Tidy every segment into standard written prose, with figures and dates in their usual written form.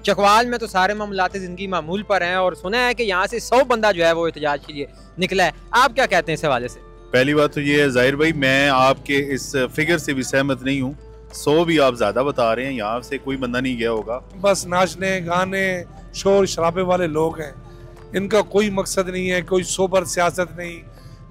चकवाल में तो सारे मामलात ज़िंदगी मामूल पर हैं और सुना है कि यहाँ से 100 बंदा जो है वो एहतजाज के लिए निकला है। आप क्या कहते हैं इस हवाले से? पहली बात तो ये है ज़ाहिर भाई, मैं आपके इस फिगर से भी सहमत नहीं हूँ। 100 भी आप ज़्यादा बता रहे हैं, यहाँ से कोई बंदा नहीं गया होगा। बस नाचने गाने शोर शराबे वाले लोग हैं, इनका कोई मकसद नहीं है, कोई सोबर सियासत नहीं,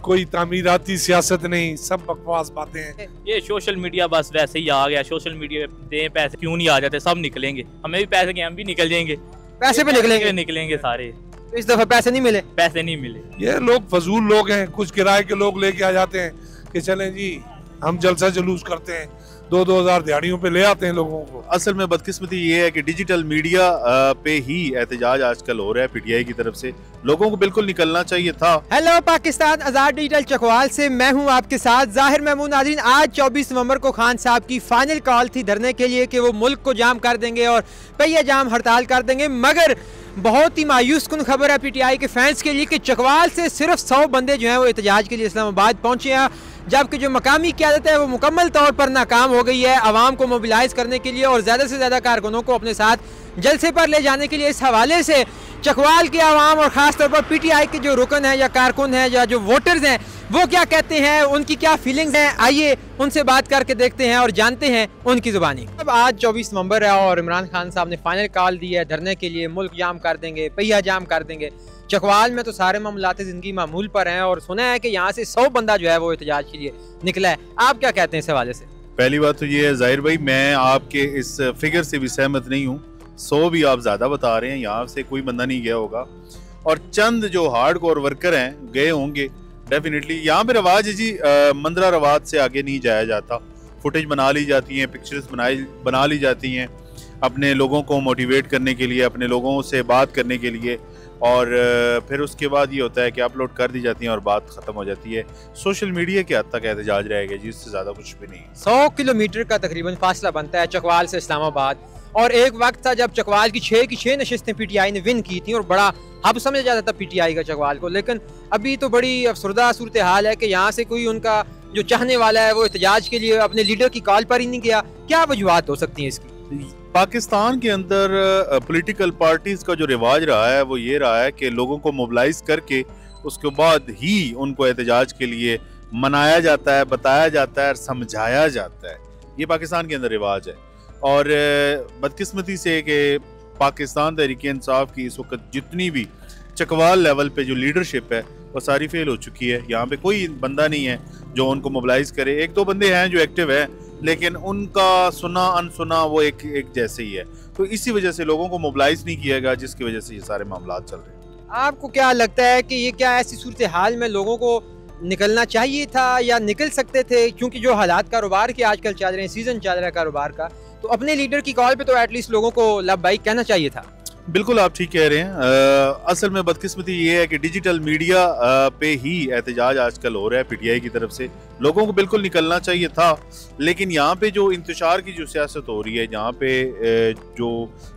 कोई तामीराती सियासत नहीं, सब बकवास बातें हैं। ये सोशल मीडिया बस वैसे ही आ गया। सोशल मीडिया दे पैसे क्यों नहीं आ जाते, सब निकलेंगे, हमें भी पैसे के हम भी निकल जाएंगे, पैसे पे निकलेंगे सारे। इस दफा पैसे नहीं मिले, पैसे नहीं मिले। ये लोग फजूल लोग हैं, कुछ किराए के लोग लेके आ जाते हैं कि चलें जी हम जलसा जुलूस करते हैं, 2-2 हज़ार दिहाड़ियों पे ले आते हैं लोगों को। असल में बदकिस्मती ये है कि डिजिटल मीडिया पे ही एहतजाज आजकल हो रहा है पीटीआई की तरफ से। लोगों को बिल्कुल निकलना चाहिए था। हेलो पाकिस्तान, आज़ाद डिजिटल चकवाल से मैं हूं आपके साथ ज़ाहिर महमूद। नाज़रीन, आज 24 नवंबर को खान साहब की फाइनल कॉल थी धरने के लिए कि वो मुल्क को जाम कर देंगे और पहिया जाम हड़ताल कर देंगे, मगर बहुत ही मायूस कुन खबर है पीटीआई के फैंस के लिए कि चकवाल से सिर्फ 100 बंदे जो हैं वो एहतजाज के लिए इस्लामाबाद पहुंचे हैं, जबकि जो मकामी क़यादत है वो मुकम्मल तौर पर नाकाम हो गई है आवाम को मोबिलाइज करने के लिए और ज़्यादा से ज़्यादा कारकुनों को अपने साथ जलसे पर ले जाने के लिए। इस हवाले से चकवाल के आवाम और ख़ास तौर पर पीटीआई के जो रुकन हैं या कारकुन हैं या जो वोटर्स हैं वो क्या कहते हैं, उनकी क्या फीलिंग्स हैं, आइए उनसे बात करके देखते हैं और जानते हैं उनकी ज़ुबानी। अब आज 24 नवंबर है और इमरान खान साहब ने फाइनल कॉल दी है धरने के लिए, मुल्क जाम कर देंगे, पहिया जाम कर देंगे। चकवाल में तो सारे मामलात ज़िंदगी मामूल पर हैं और सुना है कि यहाँ से 100 बंदा जो है वो एहतजाज के लिए निकला है। आप क्या कहते हैं इस हवाले से? पहली बात तो ये है ज़ाहिर भाई, मैं आपके इस फिगर से भी सहमत नहीं हूँ। 100 भी आप ज़्यादा बता रहे हैं, यहाँ से कोई बंदा नहीं गया होगा और चंद जो हार्डकोर वर्कर हैं गए होंगे डेफिनेटली। यहाँ पे रवाज है जी, मंदरा रवाज से आगे नहीं जाया जाता। फुटेज बना ली जाती हैं, पिक्चर्स बना ली जाती हैं अपने लोगों को मोटिवेट करने के लिए, अपने लोगों से बात करने के लिए, और फिर उसके बाद ये होता है कि अपलोड कर दी जाती हैं और बात ख़त्म हो जाती है। सोशल मीडिया के हद तक एहतजाज रहेगा जी, इससे ज़्यादा कुछ भी नहीं। 100 किलोमीटर का तकरीबन फासला बनता है चकवाल से इस्लामाबाद, और एक वक्त था जब चकवाल की 6 नशिस्तें पीटीआई ने विन की थी और बड़ा हब समझा जाता था पीटीआई का चकवाल को। लेकिन अभी तो बड़ी अफसरदा सूरत हाल है कि यहाँ से कोई उनका जो चाहने वाला है वो एहतजाज के लिए अपने लीडर की कॉल पर ही नहीं गया। क्या वजूहत हो सकती हैं इसकी? पाकिस्तान के अंदर पॉलिटिकल पार्टीज का जो रिवाज रहा है वो ये रहा है कि लोगों को मोबिलाइज करके उसके बाद ही उनको एहतजाज के लिए मनाया जाता है, बताया जाता है और समझाया जाता है। ये पाकिस्तान के अंदर रिवाज है और बदकिस्मती से कि पाकिस्तान तहरीक इंसाफ की इस वक्त जितनी भी चकवाल लेवल पे जो लीडरशिप है वो सारी फेल हो चुकी है। यहाँ पे कोई बंदा नहीं है जो उनको मोबिलाइज करे। 1-2 बंदे हैं जो एक्टिव है, लेकिन उनका सुना अनसुना वो एक जैसे ही है। तो इसी वजह से लोगों को मोबिलाइज नहीं किया गया, जिसकी वजह से ये सारे मामला चल रहे हैं। आपको क्या लगता है कि ये क्या ऐसी सूरत हाल में लोगों को निकलना चाहिए था या निकल सकते थे? क्योंकि जो हालात कारोबार के आजकल चल रहे हैं, सीजन चल रहा है कारोबार का, तो अपने लीडर की कॉल पे तो एटलीस्ट लोगों को लब्बाइक कहना चाहिए था। बिल्कुल आप ठीक कह रहे हैं। असल में बदकिस्मती ये है कि डिजिटल मीडिया पे ही एहतजाज आजकल हो रहा है पीटीआई की तरफ से। लोगों को बिल्कुल निकलना चाहिए था, लेकिन यहाँ पे जो इंतशार की जो सियासत हो रही है, जहाँ पे जो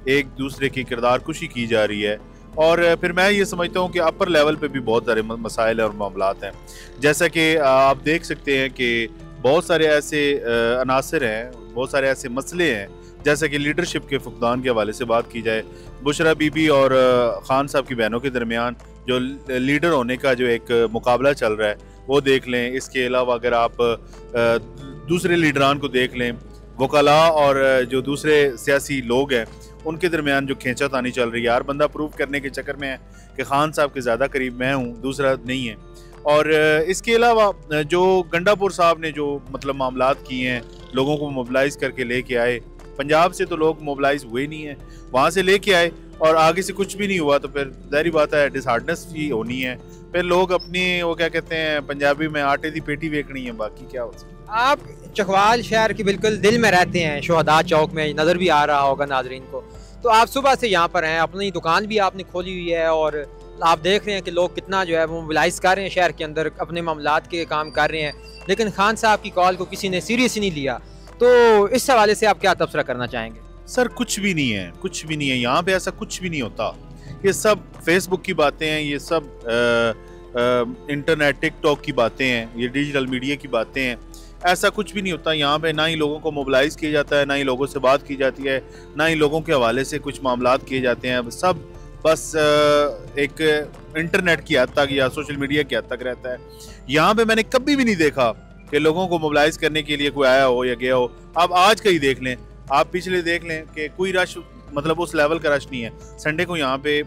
एक दूसरे की किरदार कुशी की जा रही है, और फिर मैं ये समझता हूँ कि अपर लेवल पे भी बहुत सारे मसाइल और मामलात हैं। जैसा कि आप देख सकते हैं कि बहुत सारे ऐसे अनासर हैं, बहुत सारे ऐसे मसले हैं, जैसा कि लीडरशिप के फुकदान के हवाले से बात की जाए, बुशरा बीबी और खान साहब की बहनों के दरमियान जो लीडर होने का जो एक मुकाबला चल रहा है वो देख लें। इसके अलावा अगर आप दूसरे लीडरान को देख लें, वकला और जो दूसरे सियासी लोग हैं उनके दरमियान जो खींचातानी चल रही है, हर बंदा प्रूव करने के चक्कर में है कि खान साहब के ज़्यादा करीब मैं हूँ, दूसरा नहीं है। और इसके अलावा जो गंडापुर साहब ने जो मतलब मामलात किए हैं, लोगों को मोबिलाइज करके लेके आए, पंजाब से तो लोग मोबिलाइज हुए नहीं है, वहाँ से लेके आए और आगे से कुछ भी नहीं हुआ, तो फिर जाहिर बात है डिसहार्डनेस ही होनी है। फिर लोग अपनी वो क्या कहते हैं पंजाबी में आटे दी पेटी बेचनी है, बाकी क्या हो सकता है। आप चकवाल शहर के बिल्कुल दिल में रहते हैं, शोहदा चौक में नज़र भी आ रहा होगा नाजरीन को, तो आप सुबह से यहाँ पर हैं, अपनी दुकान भी आपने खोली हुई है और आप देख रहे हैं कि लोग कितना जो है वो मोबिलाइज कर रहे हैं शहर के अंदर, अपने मामलात के काम कर रहे हैं, लेकिन खान साहब की कॉल को किसी ने सीरियस ही नहीं लिया। तो इस हवाले से आप क्या तबसरा करना चाहेंगे? सर कुछ भी नहीं है, कुछ भी नहीं है, यहाँ पे ऐसा कुछ भी नहीं होता। ये सब फेसबुक की बातें हैं, ये सब इंटरनेट टिकटॉक की बातें हैं, ये डिजिटल मीडिया की बातें हैं। ऐसा कुछ भी नहीं होता यहाँ पे। ना ही लोगों को मोबिलाइज किया जाता है, ना ही लोगों से बात की जाती है, ना ही लोगों के हवाले से कुछ मामलात किए जाते हैं। सब बस एक इंटरनेट की हद तक या सोशल मीडिया की हद तक रहता है। यहाँ पे मैंने कभी भी नहीं देखा कि लोगों को मोबिलाइज करने के लिए कोई आया हो या गया हो। आप आज का ही देख लें, आप पिछले देख लें कि कोई रश, मतलब उस लेवल का रश नहीं है। संडे को यहाँ पे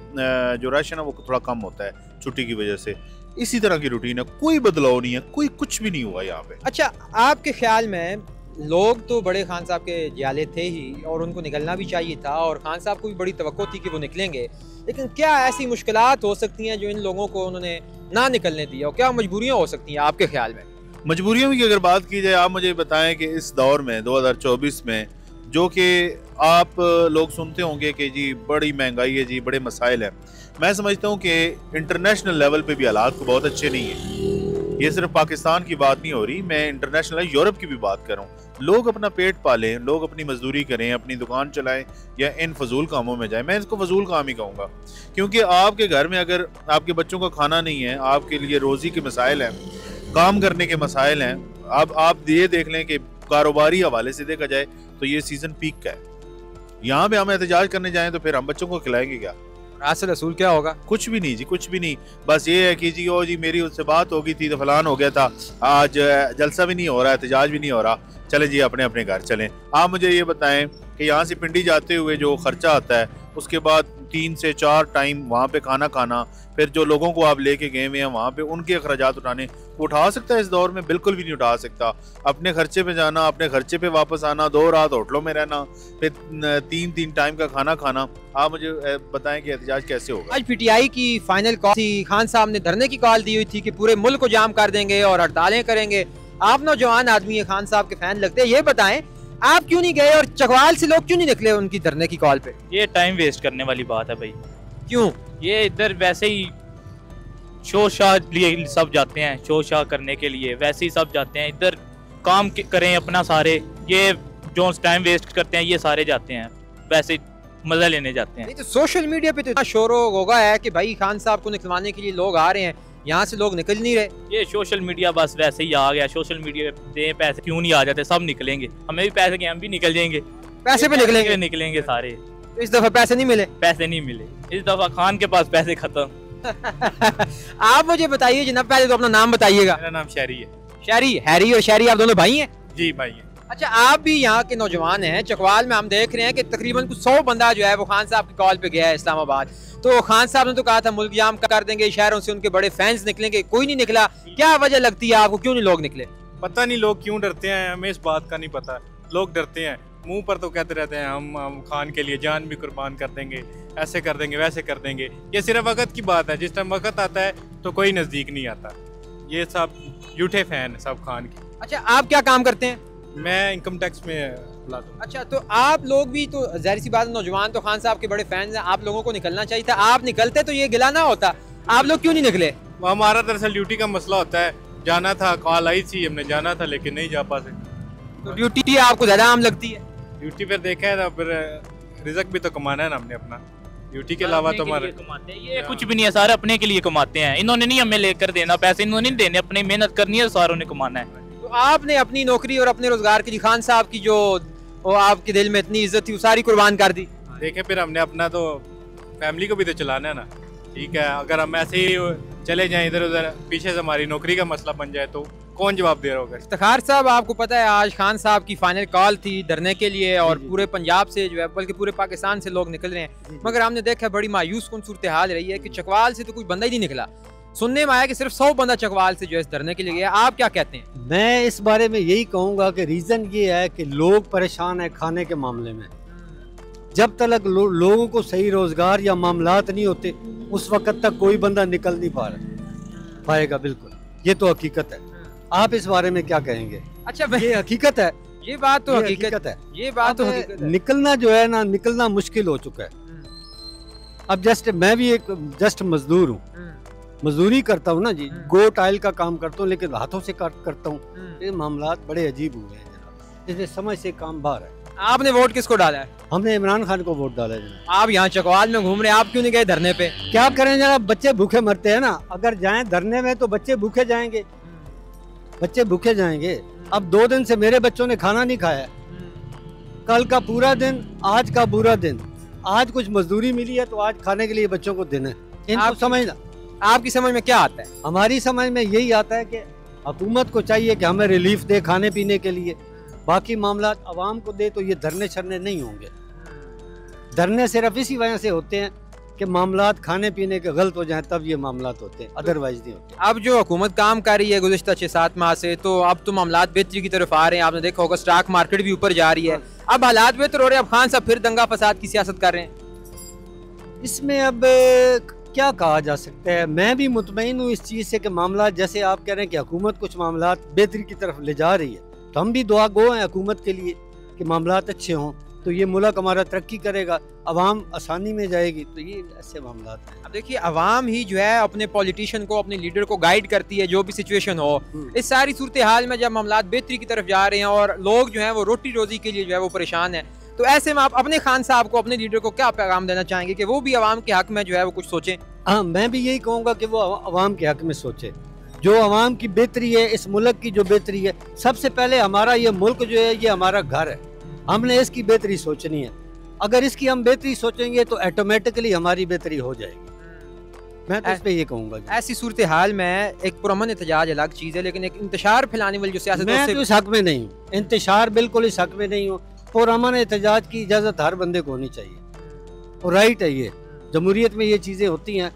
जो रश है ना वो थोड़ा कम होता है छुट्टी की वजह से। इसी तरह की रूटीन है, कोई बदलाव नहीं है, कोई कुछ भी नहीं हुआ यहाँ पे। अच्छा, आपके ख्याल में लोग तो बड़े खान साहब के जियाले थे ही और उनको निकलना भी चाहिए था और खान साहब को भी बड़ी तवक्को थी कि वो निकलेंगे, लेकिन क्या ऐसी मुश्किलात हो सकती हैं जो इन लोगों को उन्होंने ना निकलने दिया, और क्या मजबूरियाँ हो सकती हैं आपके ख्याल में? मजबूरियों की अगर बात की जाए, आप मुझे बताएं कि इस दौर में 2024 में जो कि आप लोग सुनते होंगे कि जी बड़ी महंगाई है, जी बड़े मसाइल हैं, मैं समझता हूँ कि इंटरनेशनल लेवल पे भी हालात बहुत अच्छे नहीं है। ये सिर्फ पाकिस्तान की बात नहीं हो रही, मैं इंटरनेशनल यूरोप की भी बात कर रहा हूँ। लोग अपना पेट पालें, लोग अपनी मजदूरी करें, अपनी दुकान चलाएं या इन फजूल कामों में जाएं। मैं इसको फजूल काम ही कहूँगा, क्योंकि आपके घर में अगर आपके बच्चों का खाना नहीं है, आपके लिए रोज़ी के मसाइल हैं, काम करने के मसाइल हैं। अब आप ये देख लें कि कारोबारी हवाले से देखा जाए तो ये सीजन पीक का है। यहाँ पे हम एहतजाज करने जाएं तो फिर हम बच्चों को खिलाएंगे क्या? रासल रसूल क्या होगा? कुछ भी नहीं जी, कुछ भी नहीं। बस ये है कि जी ओ जी मेरी उससे बात हो गई थी तो फलान हो गया था, आज जलसा भी नहीं हो रहा, एहतजाज भी नहीं हो रहा, चले जी अपने अपने घर चलें। आप मुझे ये बताएं कि यहाँ से पिंडी जाते हुए जो खर्चा आता है, उसके बाद 3 से 4 टाइम वहाँ पे खाना खाना, फिर जो लोगों को आप लेके गए हुए हैं वहाँ पे उनके अखराजात उठाने, वो उठा सकता है इस दौर में? बिल्कुल भी नहीं उठा सकता। अपने खर्चे पे जाना, अपने खर्चे पे वापस आना, 2 रात होटलों में रहना, फिर 3 टाइम का खाना खाना। आप मुझे बताएं कि एहतजाज कैसे होगा? आज पीटीआई की फाइनल कॉल थी, खान साहब ने धरने की कॉल दी हुई थी कि पूरे मुल्क को जाम कर देंगे और हड़तालें करेंगे। आप नौजवान आदमी है, खान साहब के फैन लगते हैं, ये बताएं आप क्यों नहीं गए और चकवाल से लोग क्यों नहीं निकले उनकी धरने की कॉल पे? ये टाइम वेस्ट करने वाली बात है भाई। क्यों? ये इधर वैसे ही शो शाह लिए सब जाते हैं, शो शाह करने के लिए वैसे ही सब जाते हैं। इधर काम करें अपना सारे, ये जो टाइम वेस्ट करते हैं ये सारे जाते हैं वैसे ही मजा लेने जाते हैं। नहीं तो सोशल मीडिया पे तो इतना शोर होगा है कि भाई खान साहब को निकलवाने के लिए लोग आ रहे हैं, यहाँ से लोग निकल नहीं रहे। ये सोशल मीडिया बस वैसे ही आ गया। सोशल मीडिया पे पैसे क्यों नहीं आ जाते, सब निकलेंगे, हमें भी पैसे के हम भी निकल जाएंगे। पैसे पे निकलेंगे सारे। तो इस दफा पैसे नहीं मिले? पैसे नहीं मिले इस दफा, खान के पास पैसे खत्म। आप मुझे बताइए जनाब, पहले तो अपना नाम बताइएगा। मेरा नाम शहरी है। शहरी? हैरी और शहरी आप दोनों भाई हैं? जी भाई हैं। अच्छा, आप भी यहाँ के नौजवान हैं। चकवाल में हम देख रहे हैं कि तकरीबन कुछ 100 बंदा जो है वो खान साहब की कॉल पे गया है इस्लामाबाद। तो खान साहब ने तो कहा था मुल्क जाम कर देंगे, शहरों से उनके बड़े फैंस निकलेंगे, कोई नहीं निकला। क्या वजह लगती है आपको, क्यों नहीं लोग निकले? पता नहीं लोग क्यों डरते हैं, हमें इस बात का नहीं पता। लोग डरते हैं, मुंह पर तो कहते रहते हैं हम खान के लिए जान भी कुर्बान कर देंगे, ऐसे कर देंगे, वैसे कर देंगे। ये सिर्फ वक्त की बात है, जिस टाइम वक्त आता है तो कोई नज़दीक नहीं आता। ये सब झूठे फैन है सब खान के। अच्छा, आप क्या काम करते हैं? मैं इनकम टैक्स में मुलाजिम। अच्छा, तो आप लोग भी तो जाहिर सी बात, नौजवान तो खान साहब के बड़े फैंस हैं, आप लोगों को निकलना चाहिए था। आप निकलते तो ये गिला ना होता। आप लोग क्यों नहीं निकले? हमारा दरअसल ड्यूटी का मसला होता है, जाना था, कॉल आई थी, हमने जाना था लेकिन नहीं जा पाते। तो ड्यूटी आपको ज्यादा आम लगती है? ड्यूटी पर देखा है ना, फिर रिजक भी तो कमाना है ना हमने अपना, ड्यूटी के अलावा तो हमारे कमाते हैं। ये कुछ भी नहीं है, सारे अपने के लिए कमाते हैं। इन्होंने नहीं हमें लेकर देना पैसे, इन्होंने नहीं देने, अपनी मेहनत करनी है, सारों ने कमाना है। तो आपने अपनी नौकरी और अपने रोजगार के लिए खान साहब की जो आपके दिल में इतनी इज्जत थी वो सारी कुर्बान कर दी। देखे फिर हमने अपना तो फैमिली को भी तो चलाना है ना। ठीक है, अगर हम ऐसे ही चले जाएं इधर उधर, पीछे से हमारी नौकरी का मसला बन जाए तो कौन जवाब दे रहा होगा? इफ्तिखार साहब, आपको पता है आज खान साहब की फाइनल कॉल थी धरने के लिए और पूरे पंजाब से जो है, बल्कि पूरे पाकिस्तान से लोग निकल रहे हैं, मगर हमने देखा बड़ी मायूस कुन सूरत हाल रही है कि चकवाल से तो कोई बंदा ही नहीं निकला। सुनने में आया कि सिर्फ 100 बंदा चकवाल से जो है धरने के लिए गया। आप क्या कहते हैं? मैं इस बारे में यही कहूँगा कि रीज़न ये है कि लोग परेशान है खाने के मामले में। जब तक लोगों को सही रोजगार या मामलात नहीं होते उस वक्त तक कोई बंदा निकल नहीं पाएगा। बिल्कुल, ये तो हकीकत है। आप इस बारे में क्या कहेंगे? अच्छा, ये हकीकत है, ये बात तो हकीकत है। ये बात तो हकीकत है। निकलना जो है ना, निकलना मुश्किल हो चुका है। अब मैं भी एक मजदूर हूँ, मजदूरी करता हूँ ना जी, गो टाइल का काम करता हूँ, लेकिन हाथों से करता हूँ। ये मामलात बड़े अजीब हुए हैं जनाब, इसमें समझ से काम बाहर है। आपने वोट किसको डाला है? हमने इमरान खान को वोट डाला है। आप यहाँ चकवाल में घूम रहे हैं, आप क्यों नहीं गए धरने पे? क्या करें जनाब, बच्चे भूखे मरते हैं ना। अगर जाएं धरने में तो बच्चे भूखे जाएंगे, बच्चे भूखे जाएंगे। अब 2 दिन से मेरे बच्चों ने खाना नहीं खाया, कल का पूरा दिन, आज का बुरा दिन। आज कुछ मजदूरी मिली है तो आज खाने के लिए बच्चों को दिन है। इनको समझना, आपकी समझ में क्या आता है? हमारी समझ में यही आता है कि हुकूमत को चाहिए कि हमें रिलीफ दे खाने पीने के लिए, बाकी मामला आवाम को दे, तो ये धरने शरने नहीं होंगे। धरने सिर्फ इसी वजह से होते हैं कि मामलात खाने पीने के गलत हो जाएं, तब ये मामलात होते हैं, अदरवाइज नहीं होते। अब जो हुकूमत काम कर रही है गुज़िश्ता 6-7 माह से, तो अब तो मामलात बेहतरी की तरफ आ रहे हैं। आपने देखा होगा स्टॉक मार्केट भी ऊपर जा रही है, अब हालात बेहतर हो रहे हैं। अब खान साहब फिर दंगा फसाद की सियासत कर रहे हैं। इसमें अब क्या कहा जा सकता है? मैं भी मुतमईन हूँ इस चीज़ से कि मामला, जैसे आप कह रहे हैं कि हुकूमत कुछ मामलात बेहतरी की तरफ ले जा रही है, तो हम भी दुआ गो हैं हुकूमत के लिए कि मामलात अच्छे हों, तो ये मुल्क हमारा तरक्की करेगा, अवाम आसानी में जाएगी। तो ये ऐसे मामलात हैं। अब देखिए, अवाम ही जो है अपने पॉलिटिशियन को, अपने लीडर को गाइड करती है, जो भी सिचुएशन हो। इस सारी सूरत हाल में जब मामलात बेहतरी की तरफ जा रहे हैं और लोग जो है वो रोटी रोजी के लिए जो है वो परेशान है, तो ऐसे में आप अपने खान साहब को, अपने लीडर को क्या पैगाम देना चाहेंगे कि वो भी अवाम के हक में जो है वो कुछ सोचें? हाँ, मैं भी यही कहूँगा कि वो अवाम के हक में सोचे। जो अवाम की बेहतरी है, इस मुल्क की जो बेहतरी है, सबसे पहले हमारा ये मुल्क जो है ये हमारा घर है, हमने इसकी बेहतरी सोचनी है। अगर इसकी हम बेहतरी सोचेंगे तो ऑटोमेटिकली हमारी बेहतरी हो जाएगी। मैं तो इस पे ये कहूँगा। ऐसी सूरत हाल में एक पुरअमन एहतजाज अलग चीज़ है, लेकिन एक इंतशार फैलाने वाली जो सियासत, मैं तो इस हक में नहीं हूँ, इंतशार बिल्कुल इस हक में नहीं हूँ। पुरअमन एहतजाज की इजाज़त हर बंदे को होनी चाहिए और राइट है, ये जमहूरियत में ये चीज़ें होती हैं।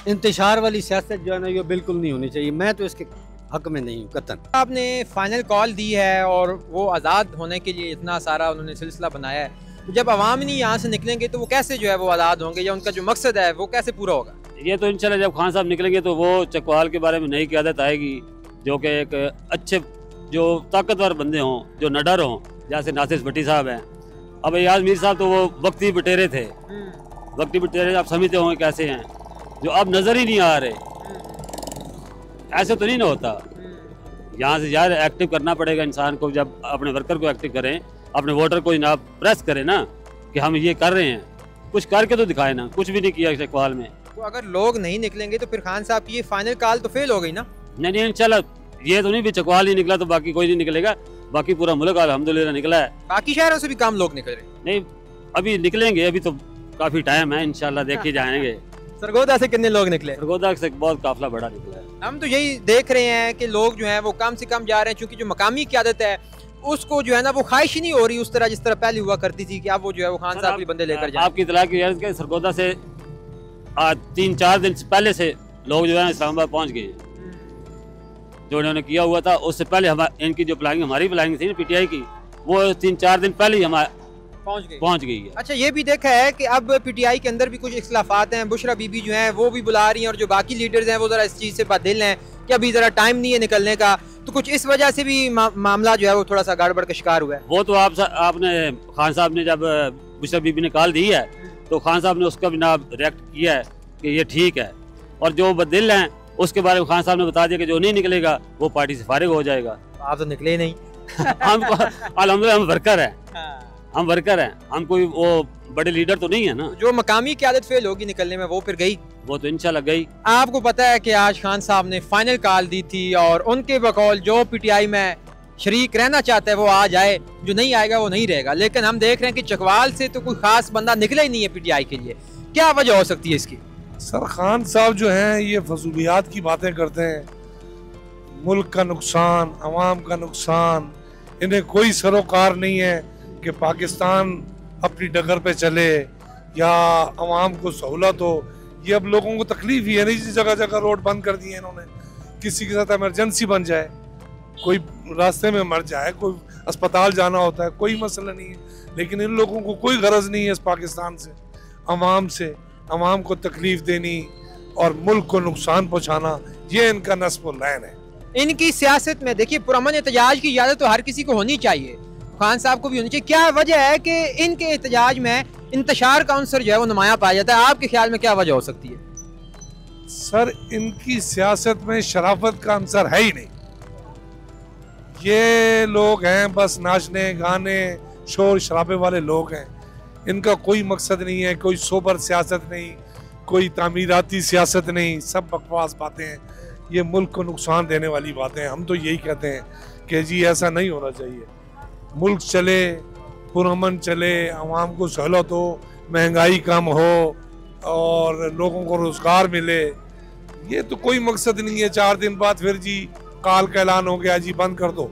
इंतशार वाली सियासत जो है ना, ये बिल्कुल नहीं होनी चाहिए। मैं तो इसके हक में नहीं हूँ कतन। आपने फाइनल कॉल दी है और वो आज़ाद होने के लिए इतना सारा उन्होंने सिलसिला बनाया है, तो जब अवाम नहीं यहाँ से निकलेंगे तो वो कैसे जो है वो आज़ाद होंगे, या उनका जो मकसद है वो कैसे पूरा होगा? ये तो इंशाल्लाह जब खान साहब निकलेंगे तो वो चकवाल के बारे में नई क़यादत आएगी, जो कि एक अच्छे, जो ताकतवर बंदे हों, जो निडर हों, जैसे नासिर भट्टी साहब हैं। अब एयाज मीर साहब तो वो वक्ती बटेरे थे, वक्ती बटेरे आप समझते होंगे कैसे हैं, जो अब नज़र ही नहीं आ रहे। ऐसे तो नहीं ना होता। यहाँ से यार एक्टिव करना पड़ेगा इंसान को, जब अपने वर्कर को एक्टिव करें, अपने वोटर को जनाब प्रेस करें ना कि हम ये कर रहे हैं, कुछ करके तो दिखाए ना। कुछ भी नहीं किया चकवाल में। तो अगर लोग नहीं निकलेंगे तो फिर खान साहब की ये फाइनल कॉल तो फेल हो गई ना? नहीं, इंशाल्लाह ये तो नहीं भी चकवाल ही निकला तो बाकी कोई नहीं निकलेगा, बाकी पूरा मुल्क अल्हम्दुलिल्लाह निकला है। बाकी शहरों से भी काम लोग निकल रहे? नहीं, अभी निकलेंगे, अभी तो काफी टाइम है, इंशाल्लाह देखे जाएंगे। सरगोदा से कितने लोग निकले? सरगोदा से बहुत काफिला बड़ा निकला है। हम तो यही देख रहे हैं कि लोग जो हैं वो कम से कम जा रहे हैं, क्योंकि जो मकामी क़यादत है उसको जो है ना वो ख्वाहिश ही नहीं हो रही उस तरह जिस तरह पहले हुआ करती थी कि अब वो जो है वो खान साहब के बंदे लेकर जाए। आपकी इतला की अर्ज के सरगोदा से आज 3-4 दिन पहले से लोग जो है इस्लामाबाद पहुंच गए, जो इन्होंने किया हुआ था। उससे पहले इनकी जो प्लानिंग, हमारी प्लानिंग थी ना पीटीआई की, वो 3-4 दिन पहले ही हमारे पहुंच गई है। अच्छा, ये भी देखा है कि अब पीटीआई के अंदर भी कुछ इख्तिलाफात हैं। बुशरा बीबी जो हैं वो भी बुला रही हैं, और जो बाकी लीडर्स हैं वो जरा इस चीज़ से बादिल हैं कि अभी जरा टाइम नहीं है निकलने का, तो कुछ इस वजह से भी मामला जो है वो थोड़ा सा गड़बड़ का शिकार हुआ है। वो तो आपने खान साहब ने जब बुशरा बीबी ने कॉल दी है तो खान साहब ने उसका भी ना रिएक्ट किया है कि ये ठीक है, और जो बदिल हैं उसके बारे में खान साहब ने बता दिया कि जो नहीं निकलेगा वो पार्टी से फारिग हो जाएगा। आप तो निकले नहीं। हम अल्हम्दुलिल्लाह हम वर्कर हैं, हम वर्कर हैं, हम कोई वो बड़े लीडर तो नहीं है ना। जो मकामी क़यादत फेल होगी निकलने में, वो फिर गई, वो तो इंशाल्लाह गई। आपको पता है कि आज खान साहब ने फाइनल कॉल दी थी, और उनके बकौल जो पीटीआई में शरीक रहना चाहता है वो आ जाए, जो नहीं आएगा वो नहीं रहेगा। लेकिन हम देख रहे हैं कि चकवाल से तो कोई खास बंदा निकला ही नहीं है पीटीआई के लिए। क्या वजह हो सकती है इसकी? सर, खान साहब जो हैं ये फजूलियात की बातें करते हैं, मुल्क का नुकसान, अवाम का नुकसान, इन्हें कोई सरोकार नहीं है कि पाकिस्तान अपनी डगर पे चले या अवाम को सहूलत हो। ये अब लोगों को तकलीफ ही है नहीं, जगह जगह रोड बंद कर दिए इन्होंने। किसी के साथ इमरजेंसी बन जाए, कोई रास्ते में मर जाए, कोई अस्पताल जाना होता है, कोई मसला नहीं है। लेकिन इन लोगों को कोई गरज नहीं है इस पाकिस्तान से, अवाम से। अवाम को तकलीफ देनी और मुल्क को नुकसान पहुँचाना, ये इनका नस्ब व लैन है। इनकी सियासत में देखिए, पुरअमन एहतजाज की इजाज़त तो हर किसी को होनी चाहिए, खान साहब को भी होनी चाहिए। क्या वजह है कि इनके एहतजाज में इंतशार का अंसर जो है वो नुमाया पाया जाता है? आपके ख्याल में क्या वजह हो सकती है? सर, इनकी सियासत में शराफत का अंसर है ही नहीं। ये लोग हैं बस नाचने गाने शोर शराबे वाले लोग हैं। इनका कोई मकसद नहीं है, कोई सोबर सियासत नहीं, कोई तामीराती सियासत नहीं, सब बकवास बातें हैं। ये मुल्क को नुकसान देने वाली बातें हैं। हम तो यही कहते हैं कि जी ऐसा नहीं होना चाहिए। मुल्क चले, पुरअमन चले, आवाम को सहूलत हो, महंगाई कम हो और लोगों को रोजगार मिले, ये तो कोई मकसद नहीं है 4 दिन बाद फिर जी काल का ऐलान हो गया जी बंद कर दो,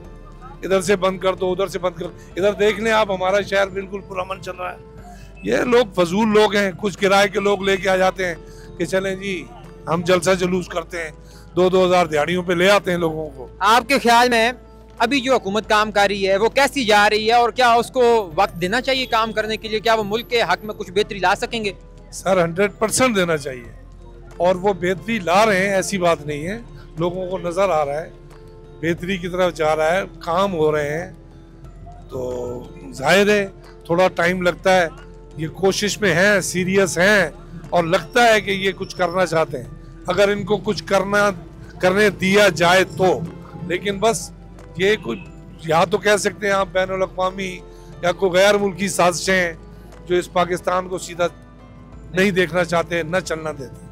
इधर से बंद कर दो, उधर से बंद कर। इधर देख लें आप, हमारा शहर बिल्कुल पुरअमन चल रहा है। ये लोग फजूल लोग हैं, कुछ किराए के लोग लेके आ जाते हैं कि चलें जी हम जलसा जुलूस करते हैं, 2-2 हज़ार दिहाड़ियों पे ले आते हैं लोगों को। आपके ख्याल में अभी जो हुकूमत काम कर रही है वो कैसी जा रही है और क्या उसको वक्त देना चाहिए काम करने के लिए? क्या वो मुल्क के हक में कुछ बेहतरी ला सकेंगे? सर 100% देना चाहिए और वो बेहतरी ला रहे हैं, ऐसी बात नहीं है, लोगों को नज़र आ रहा है बेहतरी की तरफ जा रहा है, काम हो रहे हैं। तो जाहिर है थोड़ा टाइम लगता है, ये कोशिश में हैं, सीरियस हैं और लगता है कि ये कुछ करना चाहते हैं, अगर इनको कुछ करने दिया जाए तो। लेकिन बस ये कुछ या तो कह सकते हैं आप बैनुल अक़वामी या कोई गैर मुल्की साजिशें जो इस पाकिस्तान को सीधा नहीं देखना चाहते, न चलना देते।